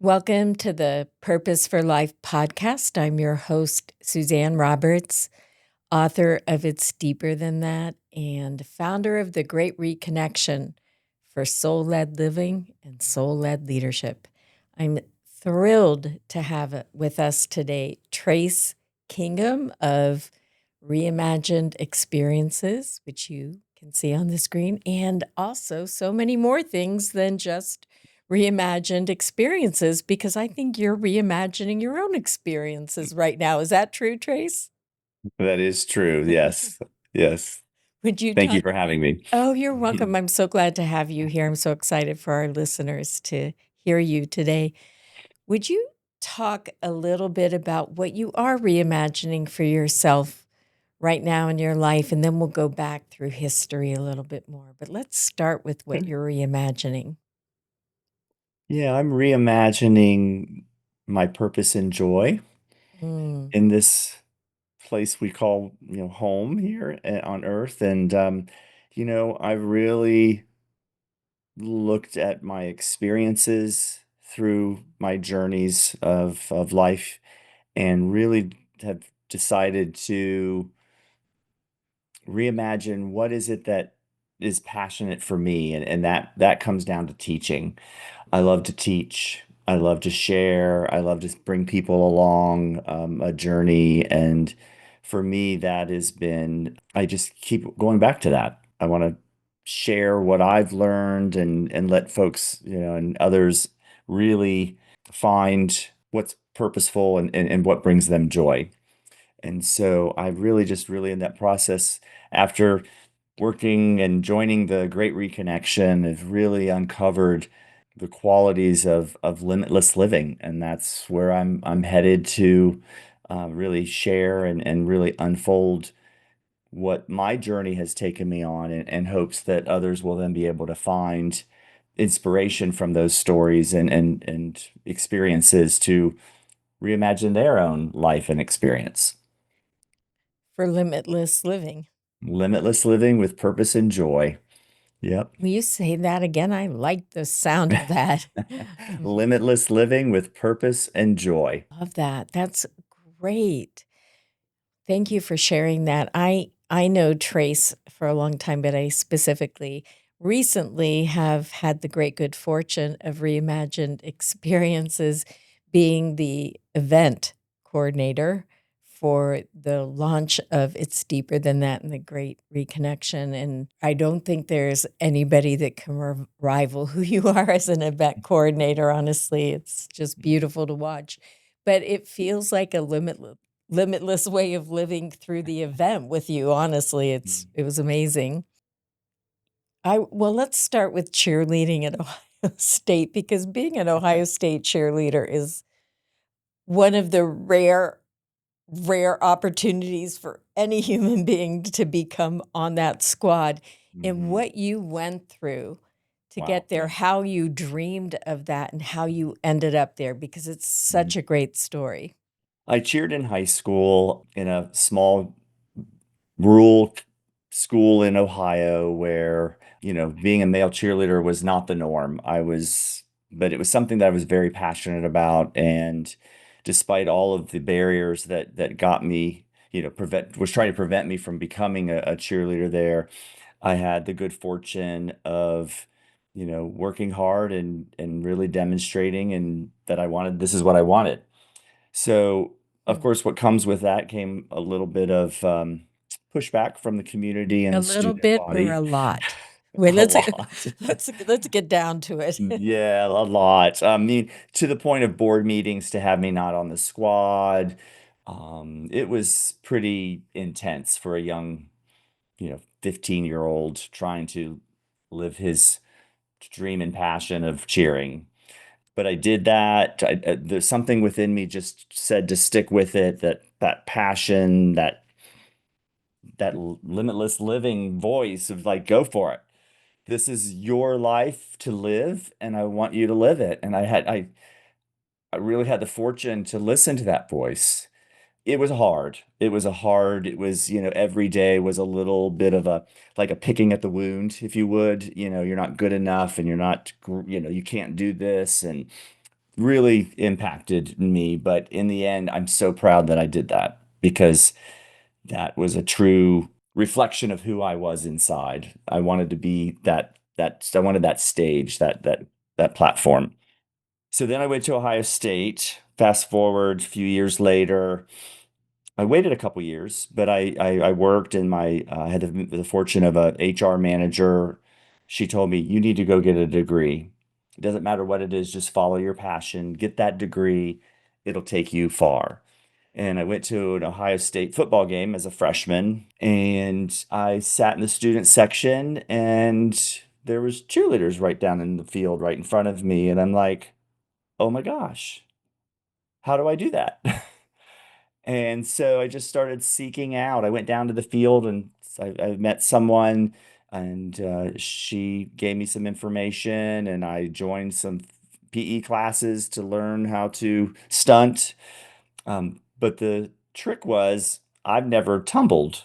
Welcome to the Purpose for Life podcast. I'm your host, Suzanne Roberts, author of It's Deeper Than That and founder of the Great Reconnection for Soul Led Living and Soul Led Leadership. I'm thrilled to have with us today Trace Kingham of Reimagined Experiences, which you can see on the screen, and also so many more things than just reimagined experiences, because I think you're reimagining your own experiences right now. Is that true, Trace? That is true. Yes. Yes. Would you Thank you talk? for having me. Oh, you're welcome. I'm so glad to have you here. I'm so excited for our listeners to hear you today. Would you talk a little bit about what you are reimagining for yourself right now in your life? And then we'll go back through history a little bit more. But let's start with what you're reimagining. Yeah, I'm reimagining my purpose and joy Mm. in this place we call, home here on Earth. And, I've really looked at my experiences through my journeys of life and really have decided to reimagine what is it that is passionate for me, and that comes down to teaching. I love to teach. I love to share. I love to bring people along a journey. And for me, that has been, I just keep going back to that. I want to share what I've learned and let folks, and others really find what's purposeful and what brings them joy. And so I really just really in that process after working and joining the Great Reconnection have really uncovered the qualities of limitless living, and that's where I'm headed to really share and really unfold what my journey has taken me on, and hopes that others will then be able to find inspiration from those stories and experiences to reimagine their own life and experience. For limitless living. Limitless living with purpose and joy. Yep. Will you say that again? I like the sound of that. Limitless living with purpose and joy. Love that. That's great. Thank you for sharing that. I know Trace for a long time, but I specifically recently have had the great good fortune of Reimagined Experiences being the event coordinator for the launch of It's Deeper Than That and the Great Reconnection. And I don't think there's anybody that can rival who you are as an event coordinator. Honestly, it's just beautiful to watch. But it feels like a limitless way of living through the event with you. Honestly, it was amazing. Let's start with cheerleading at Ohio State, because being an Ohio State cheerleader is one of the rare opportunities for any human being to become on that squad. And Mhm. what you went through to Wow. get there, how you dreamed of that and how you ended up there, because it's Mhm. such a great story. I cheered in high school in a small rural school in Ohio where, being a male cheerleader was not the norm. But it was something that I was very passionate about. And despite all of the barriers that got me, was trying to prevent me from becoming a cheerleader there, I had the good fortune of, working hard and really demonstrating and that this is what I wanted. So, of Hmm. course, what comes with that came a little bit of pushback from the community and A the little student bit or a body. lot? Wait, A lot. let's get down to it. Yeah, a lot. I mean, to the point of board meetings to have me not on the squad. It was pretty intense for a young, 15-year-old trying to live his dream and passion of cheering. But I did that. There's something within me just said to stick with it, that passion, that limitless living voice of like, go for it. This is your life to live, and I want you to live it. And I really had the fortune to listen to that voice. It was hard. It was, every day was a little bit of like a picking at the wound, if you would. You're not good enough and you're not, you can't do this. And really impacted me. But in the end, I'm so proud that I did that because that was a true reflection of who I was inside. I wanted to be I wanted that stage, that platform. So then I went to Ohio State. Fast forward a few years later, I waited a couple years, but I worked and I had the fortune of a HR manager. She told me, you need to go get a degree. It doesn't matter what it is, just follow your passion, get that degree. It'll take you far. And I went to an Ohio State football game as a freshman, and I sat in the student section, and there was cheerleaders right down in the field right in front of me, and I'm like, oh my gosh, how do I do that? And so I just started seeking out. I went down to the field and I met someone, and she gave me some information, and I joined some PE classes to learn how to stunt. But the trick was I've never tumbled.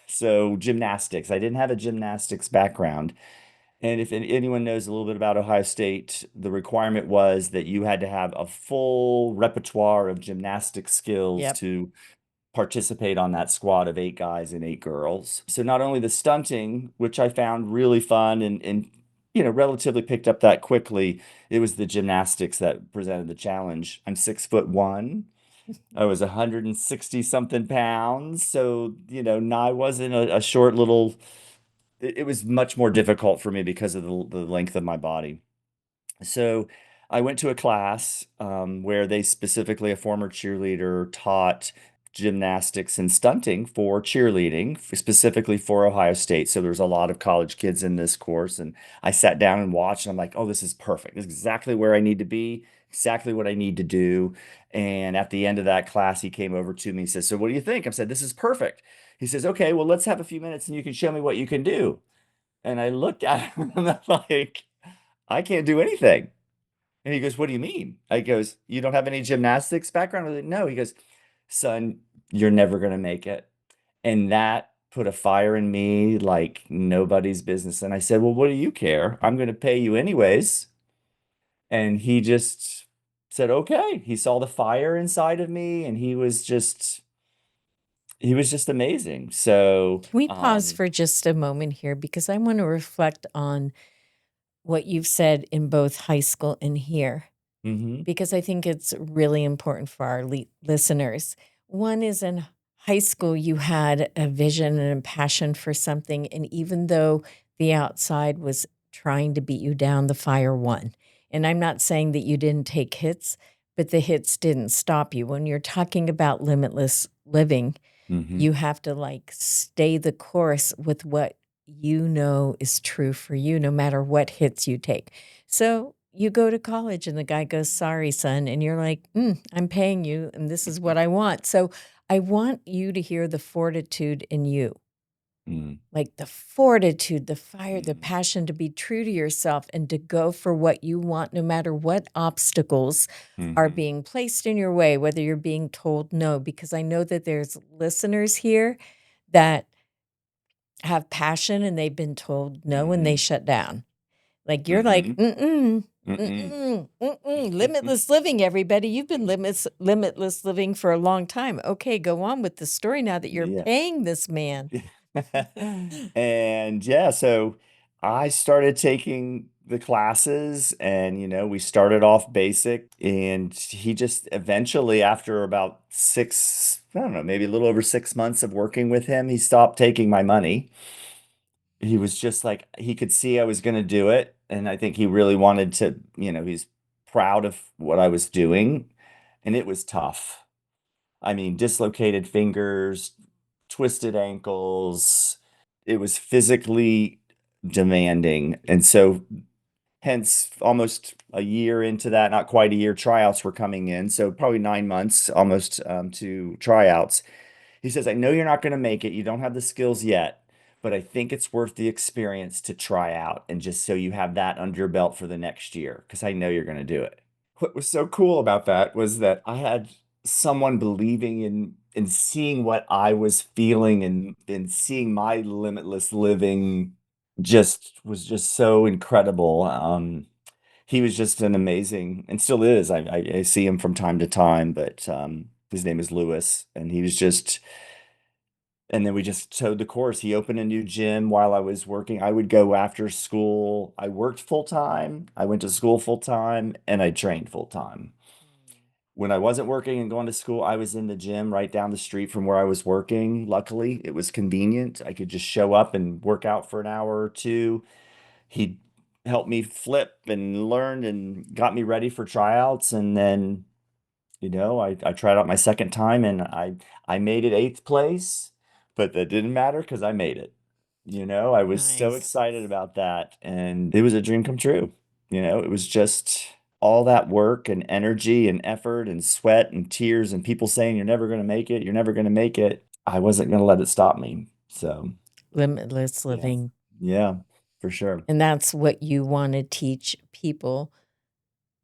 So gymnastics, I didn't have a gymnastics background. And if anyone knows a little bit about Ohio State, the requirement was that you had to have a full repertoire of gymnastic skills Yep. to participate on that squad of 8 guys and 8 girls. So not only the stunting, which I found really fun and relatively picked up that quickly, it was the gymnastics that presented the challenge. I'm 6'1". I was 160 something pounds. So, I wasn't a short little, it was much more difficult for me because of the length of my body. So I went to a class where they specifically, a former cheerleader taught gymnastics and stunting for cheerleading, specifically for Ohio State. So there's a lot of college kids in this course. And I sat down and watched, and I'm like, oh, this is perfect. This is exactly where I need to be, exactly what I need to do. And at the end of that class, he came over to me and says, so what do you think? I said, this is perfect. He says, okay, well, let's have a few minutes and you can show me what you can do. And I looked at him and I'm like, I can't do anything. And he goes, what do you mean? I goes, you don't have any gymnastics background? I was like, no. He goes, son, you're never going to make it. And that put a fire in me like nobody's business. And I said, well, what do you care? I'm going to pay you anyways. And he just said, okay. He saw the fire inside of me, and he was just amazing. So, Can we pause for just a moment here because I want to reflect on what you've said in both high school and here, mhm, because I think it's really important for our listeners. One is in high school, you had a vision and a passion for something. And even though the outside was trying to beat you down, the fire won. And I'm not saying that you didn't take hits, but the hits didn't stop you. When you're talking about limitless living, mhm, you have to like stay the course with what you know is true for you, no matter what hits you take. So you go to college and the guy goes, sorry, son. And you're like, I'm paying you and this is what I want. So I want you to hear the fortitude in you, mhm, like the fortitude, the fire, the mhm, passion to be true to yourself and to go for what you want, no matter what obstacles are mhm, being placed in your way, whether you're being told no, because I know that there's listeners here that have passion and they've been told no and they mhm, shut down. Like you're like, mhm, mhm. limitless living, everybody. You've been limitless living for a long time. Okay, go on with the story now that you're Yeah. paying this man. And yeah, so I started taking the classes, and we started off basic, and he just eventually, after about I don't know, maybe a little over 6 months of working with him, he stopped taking my money. He was just like, he could see I was going to do it, and I think he really wanted to, he's proud of what I was doing, and it was tough. I mean, dislocated fingers, twisted ankles. It was physically demanding. And so, hence, almost a year into that, not quite a year, tryouts were coming in. So, probably 9 months almost to tryouts. He says, I know you're not going to make it. You don't have the skills yet, but I think it's worth the experience to try out and just so you have that under your belt for the next year because I know you're going to do it. What was so cool about that was that I had someone believing in and seeing what I was feeling and seeing my limitless living just was just so incredible. he was just an amazing, and still is. I see him from time to time, but his name is Lewis, and he was just. And then we just towed the course. He opened a new gym while I was working. I would go after school. I worked full time. I went to school full time, and I trained full time. When I wasn't working and going to school, I was in the gym right down the street from where I was working. Luckily, it was convenient. I could just show up and work out for an hour or two. He helped me flip and learned and got me ready for tryouts. And then, I tried out my second time and I made it eighth place, but that didn't matter because I made it. I was so Nice. excited about that. And it was a dream come true. It was just all that work and energy and effort and sweat and tears and people saying, you're never going to make it. You're never going to make it. I wasn't going to let it stop me. So, Limitless yeah. living. Yeah, for sure. And that's what you want to teach people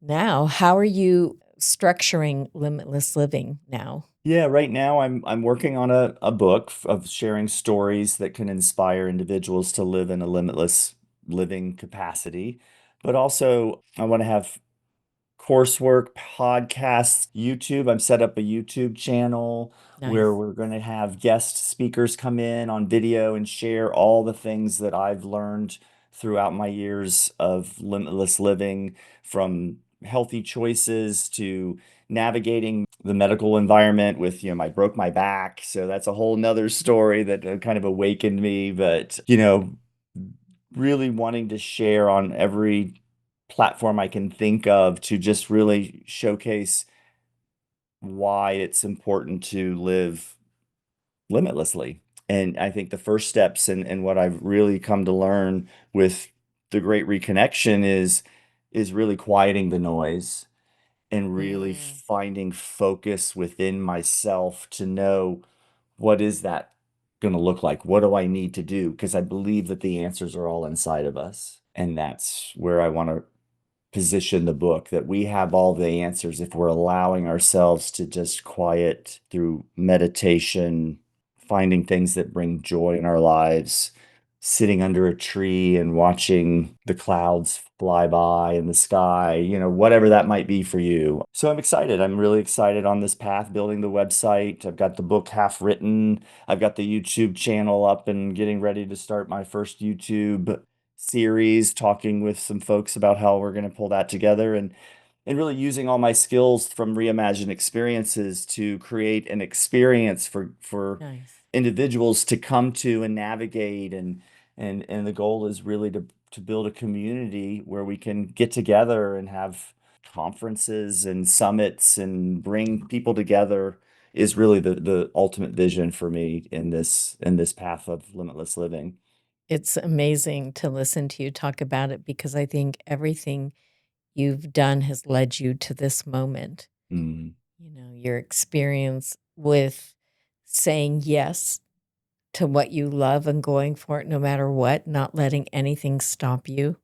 now. How are you structuring limitless living now? Yeah, right now I'm working on a book of sharing stories that can inspire individuals to live in a limitless living capacity. But also I want to have coursework, podcasts, YouTube. I've set up a YouTube channel where Nice. we're going to have guest speakers come in on video and share all the things that I've learned throughout my years of limitless living, from healthy choices to navigating the medical environment with, I broke my back. So that's a whole nother story that kind of awakened me. But, really wanting to share on every platform I can think of to just really showcase why it's important to live limitlessly. And I think the first steps and what I've really come to learn with the great reconnection is really quieting the noise and really Mm, finding focus within myself to know what is that going to look like? What do I need to do? Because I believe that the answers are all inside of us. And that's where I want to position the book, that we have all the answers if we're allowing ourselves to just quiet through meditation, finding things that bring joy in our lives, sitting under a tree and watching the clouds fly by in the sky, whatever that might be for you. So I'm excited. I'm really excited on this path, building the website. I've got the book half written. I've got the YouTube channel up and getting ready to start my first YouTube series, talking with some folks about how we're going to pull that together, and really using all my skills from reimagined experiences to create an experience for nice. individuals to come to and navigate. And the goal is really to build a community where we can get together and have conferences and summits and bring people together, is really the ultimate vision for me in this path of limitless living. It's amazing to listen to you talk about it because I think everything you've done has led you to this moment. Mm, Your experience with saying yes to what you love and going for it no matter what, not letting anything stop you,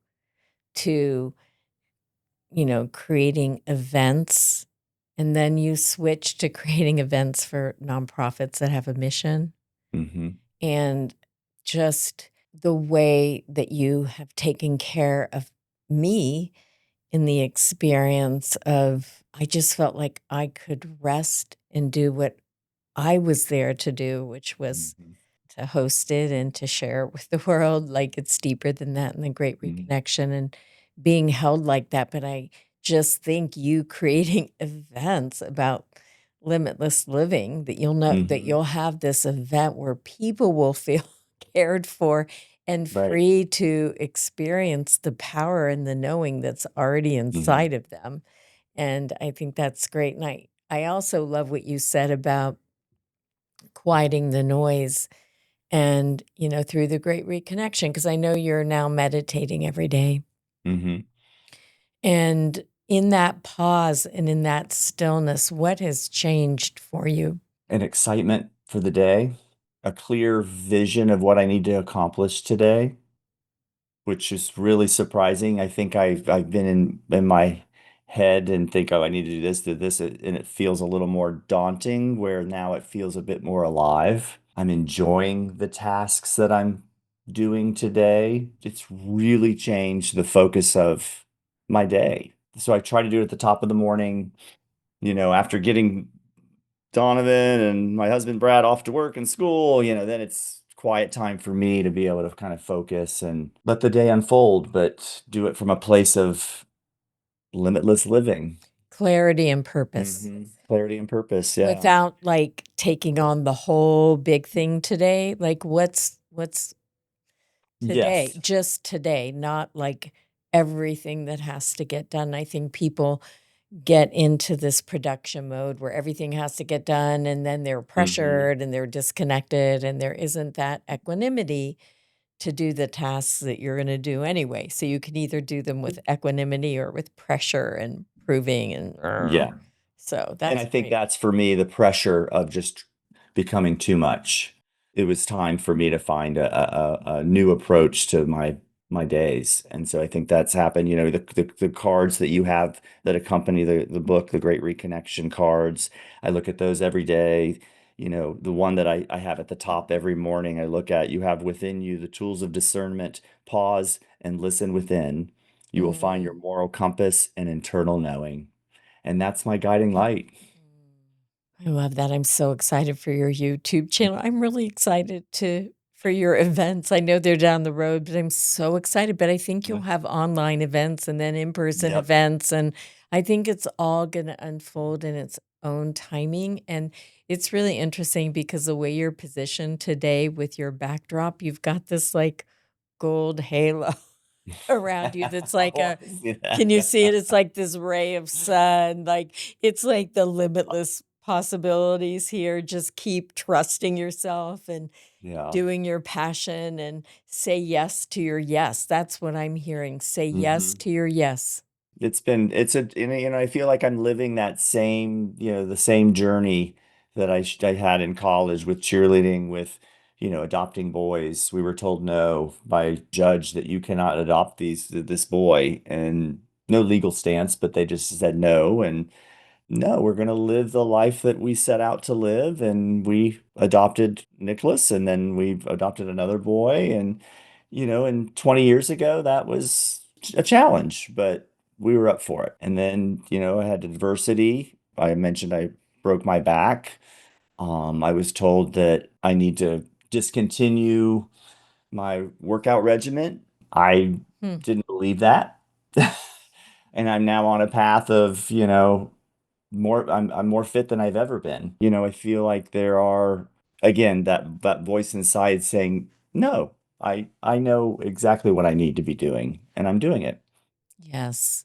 to, creating events. And then you switch to creating events for nonprofits that have a mission. mhm, And just the way that you have taken care of me in the experience of, I just felt like I could rest and do what I was there to do, which was mhm, to host it and to share it with the world. Like, it's deeper than that, and the great mhm, reconnection and being held like that. But I just think you creating events about limitless living, that you'll know that mhm. you'll have this event where people will feel cared for and Right. free to experience the power and the knowing that's already Mhm, inside of them. And I think that's great. And I also love what you said about quieting the noise and, through the great reconnection, because I know you're now meditating every day. mhm. And in that pause and in that stillness, what has changed for you? An excitement for the day, a clear vision of what I need to accomplish today, which is really surprising. I think I've been in my head and think, oh, I need to do this, and it feels a little more daunting, where now it feels a bit more alive. I'm enjoying the tasks that I'm doing today. It's really changed the focus of my day. So I try to do it at the top of the morning, after getting Donovan and my husband Brad off to work and school, then it's quiet time for me to be able to kind of focus and let the day unfold, but do it from a place of limitless living. Clarity and purpose Clarity and purpose. Yeah. without like taking on the whole big thing today. Like what's today, Yes. just today, not like everything that has to get done. I think people get into this production mode where everything has to get done and then they're Hmm. pressured and they're disconnected and there isn't that equanimity to do the tasks that you're going to do anyway. So you can either do them with equanimity or with pressure and proving and Yeah. so And I that's think great. that's for me the pressure of just becoming too much. It was time for me to find a new approach to my days. And so I think that's happened. The cards that you have that accompany the book, the Great Reconnection cards, I look at those every day. The one that I have at the top every morning, I look at, you have within you the tools of discernment, pause and listen within. You will find your Mm. moral compass and internal knowing. And that's my guiding light. I love that. I'm so excited for your YouTube channel. I'm really excited to for your events. I know they're down the road, but I'm so excited. But I think you'll Yeah. have online events and then in-person Yep. events. And I think it's all going to unfold in its own timing. And it's really interesting because the way you're positioned today with your backdrop, you've got this like gold halo around you that's I like want a to see can you see it? that. It's like this ray of sun, like, it's like the limitless possibilities here. Just keep trusting yourself and Yeah. doing your passion and say yes to your yes. That's what I'm hearing. Say yes Hmm. to your yes. I feel like I'm living that same, the same journey that I had in college with cheerleading, with, adopting boys. We were told no by a judge that you cannot adopt this boy, and no legal stance, but they just said no. And no, we're going to live the life that we set out to live. And we adopted Nicholas, and then we adopted another boy. And 20 years ago, that was a challenge, but we were up for it. And then, I had adversity. I mentioned I broke my back. I was told that I need to discontinue my workout regimen. I Hmm. didn't believe that. And I'm now on a path of, I'm more fit than I've ever been. I feel like there are, again, that voice inside saying, "No, I know exactly what I need to be doing, and I'm doing it." Yes,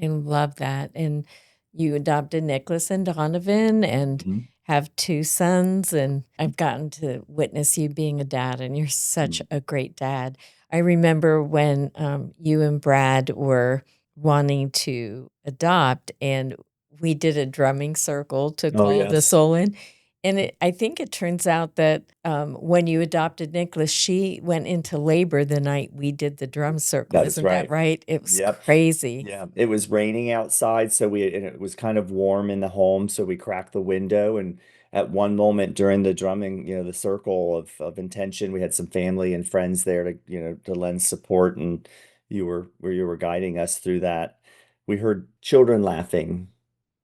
I love that. And you adopted Nicholas and Donovan and Mhm. have two sons. And I've gotten to witness you being a dad, and you're such Mhm. a great dad. I remember when you and Brad were wanting to adopt, and we did a drumming circle to Oh, call the yes. soul in. And I think it turns out that when you adopted Nicholas, she went into labor the night we did the drum circle. That is Isn't that right. right? It was Yep. crazy. Yeah. It was raining outside, and it was kind of warm in the home, so we cracked the window. And at one moment during the drumming, the circle of intention, we had some family and friends there to lend support, and you were guiding us through that. We heard children laughing.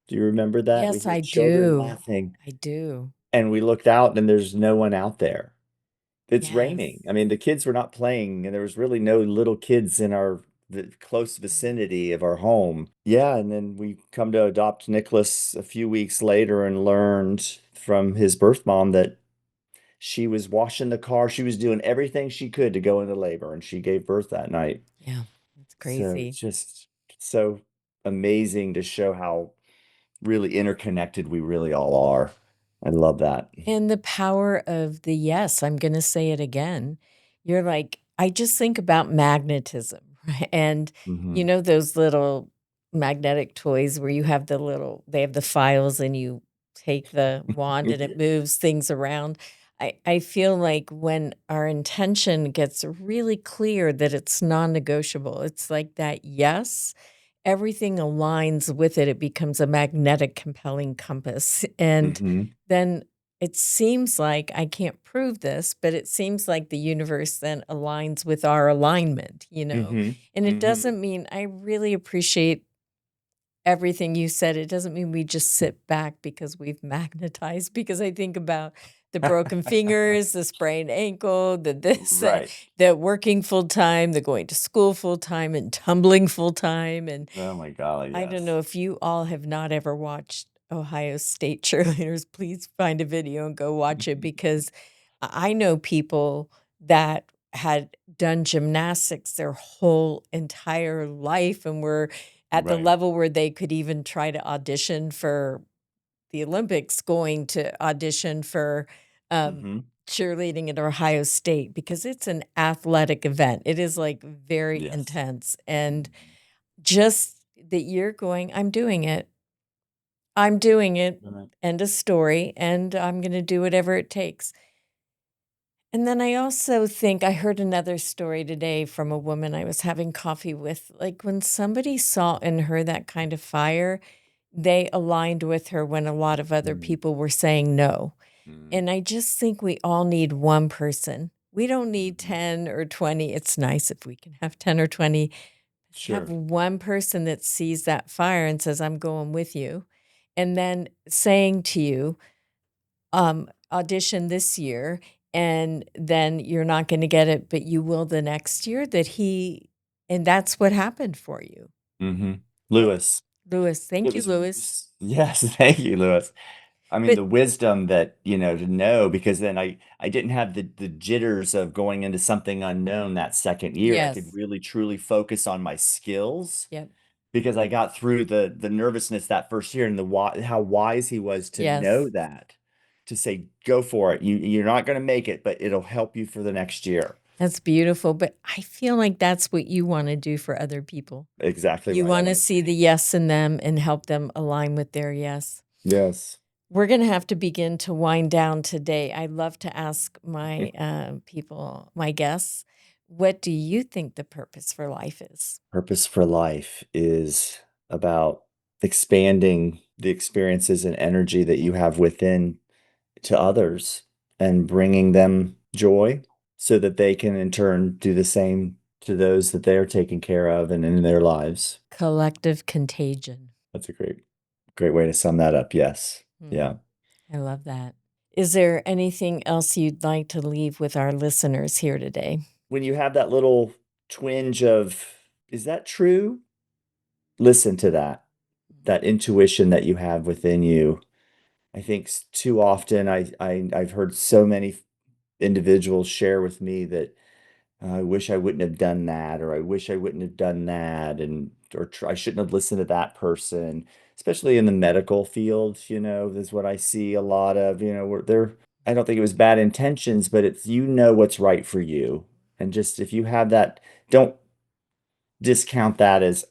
Do you remember that? We Yes, I heard children do. laughing, I do. and we looked out, and there's no one out there. It's Yes. raining. I mean, the kids were not playing, and there was really no little kids in the close vicinity of our home. Yeah, and then we come to adopt Nicholas a few weeks later and learned from his birth mom that she was washing the car. She was doing everything she could to go into labor, and she gave birth that night. Yeah, it's So it's crazy. just so amazing to show how really interconnected we really all are. I love that. And the power of the yes, I'm gonna say it again. You're like I just think about magnetism, right? And, you Hmm. know, those little magnetic toys where you have the little they have the files and you take the wand and it moves things around. I feel like when our intention gets really clear that it's non-negotiable, it's like that yes, everything aligns with it. It becomes a magnetic, compelling compass. And Hmm. then it seems like I can't prove this, but it seems like the universe then aligns with our alignment, you know? Mm-hmm. And it Mm-hmm. doesn't mean I really appreciate everything you said. It doesn't mean we just sit back because we've magnetized, because I think about the broken fingers, the sprained ankle, the this, Right. the working full time, the going to school full time and tumbling full time. And Oh my God, I don't yes. know if you all have not ever watched Ohio State cheerleaders, please find a video and go watch it, because I know people that had done gymnastics their whole entire life and were at the Right. level where they could even try to audition for the Olympics, going to audition for Mm-hmm. cheerleading at Ohio State, because it's an athletic event. It is like very Yes. intense. And just that you're going, I'm doing it. I'm doing it. Right. End of story. And I'm going to do whatever it takes. And then I also think I heard another story today from a woman I was having coffee with. Like, when somebody saw in her that kind of fire, they aligned with her when a lot of other Mm-hmm. people were saying no. And I just think we all need one person. We don't need Mm-hmm. 10 or 20. It's nice if we can have 10 or 20. Have Sure. one person that sees that fire and says, I'm going with you. And then saying to you, audition this year, and then you're not going to get it, but you will the next year. And that's what happened for you. Mm-hmm. Eh, Lewis. Lewis. It Thank you, was, Lewis. yes, thank you, Lewis. I mean, But the wisdom that, to know, because then I didn't have the jitters of going into something unknown that second year. I could yes, really truly focus on my skills yep, because I got through the nervousness that first year and how wise he was to know yes. that, to say, go for it. You're not going to make it, but it'll help you for the next year. That's beautiful. But I feel like that's what you want to do for other people. Exactly You right. I want to want to see the take. yes in them and help them align with their yes. Yes. We're going to have to begin to wind down today. I love to ask my people, my guests, what do you think the purpose for life is? Purpose for life is about expanding the experiences and energy that you have within to others and bringing them joy so that they can in turn do the same to those that they are taking care of and in their lives. Collective contagion. That's a great way to sum that up. Yes. Hmm, Yeah. I love that. Is there anything else you'd like to leave with our listeners here today? When you have that little twinge of, is that true? Listen to that intuition that you have within you. I think too often I've heard so many individuals share with me that I wish I wouldn't have done that, or I wish I wouldn't have done that, and I shouldn't have listened to that person, especially in the medical field, is what I see a lot of, where I don't think it was bad intentions, but it's, what's right for you. And just if you have that, don't discount that as,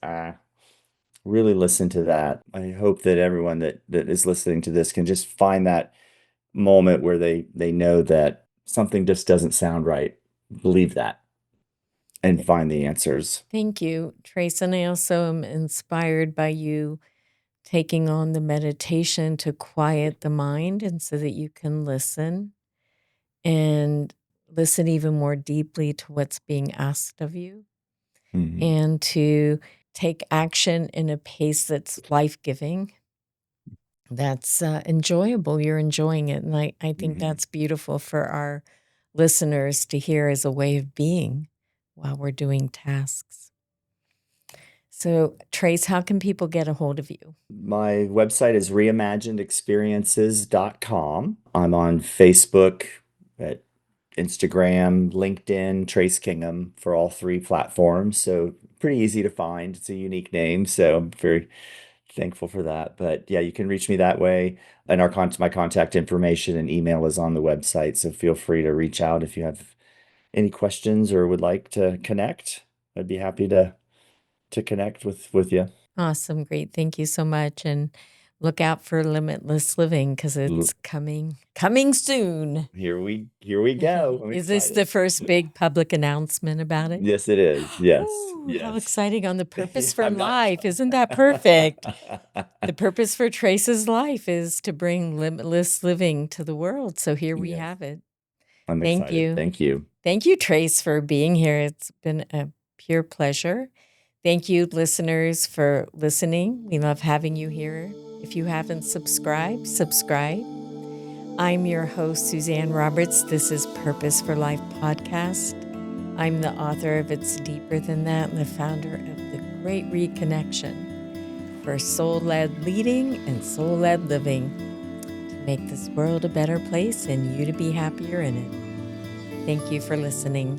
really listen to that. I hope that everyone that is listening to this can just find that moment where they know that something just doesn't sound right. Believe that and Th- find the answers. Thank you, Trace. And I also am inspired by you taking on the meditation to quiet the mind, and so that you can listen and listen even more deeply to what's being asked of you, Mhm. and to take action in a pace that's life giving, that's enjoyable. You're enjoying it. And I think Mhm. that's beautiful for our listeners to hear as a way of being while we're doing tasks. So, Trace, how can people get a hold of you? My website is reimaginedexperiences.com. I'm on Facebook, at Instagram, LinkedIn, Trace Kingham for all three platforms. So pretty easy to find. It's a unique name, so I'm very thankful for that. But yeah, you can reach me that way. And my contact information and email is on the website. So feel free to reach out if you have any questions or would like to connect. I'd be happy to connect with you. Awesome. Great. Thank you so much. And look out for Limitless Living because L- it's coming soon. Here we go. I'm Is this the excited. first big public announcement about it? Yes, it is. Yes. Oh, how Yes. exciting on the purpose for I'm not. life. Isn't that perfect? The purpose for Trace's life is to bring limitless living to the world. So here we Yes. have it. I'm Thank excited. you. Thank you. Thank you, Trace, for being here. It's been a pure pleasure. Thank you, listeners, for listening. We love having you here. If you haven't subscribed, subscribe. I'm your host, Suzanne Roberts. This is Purpose for Life podcast. I'm the author of It's Deeper Than That and the founder of The Great Reconnection for soul led leading and soul led living to make this world a better place and you to be happier in it. Thank you for listening.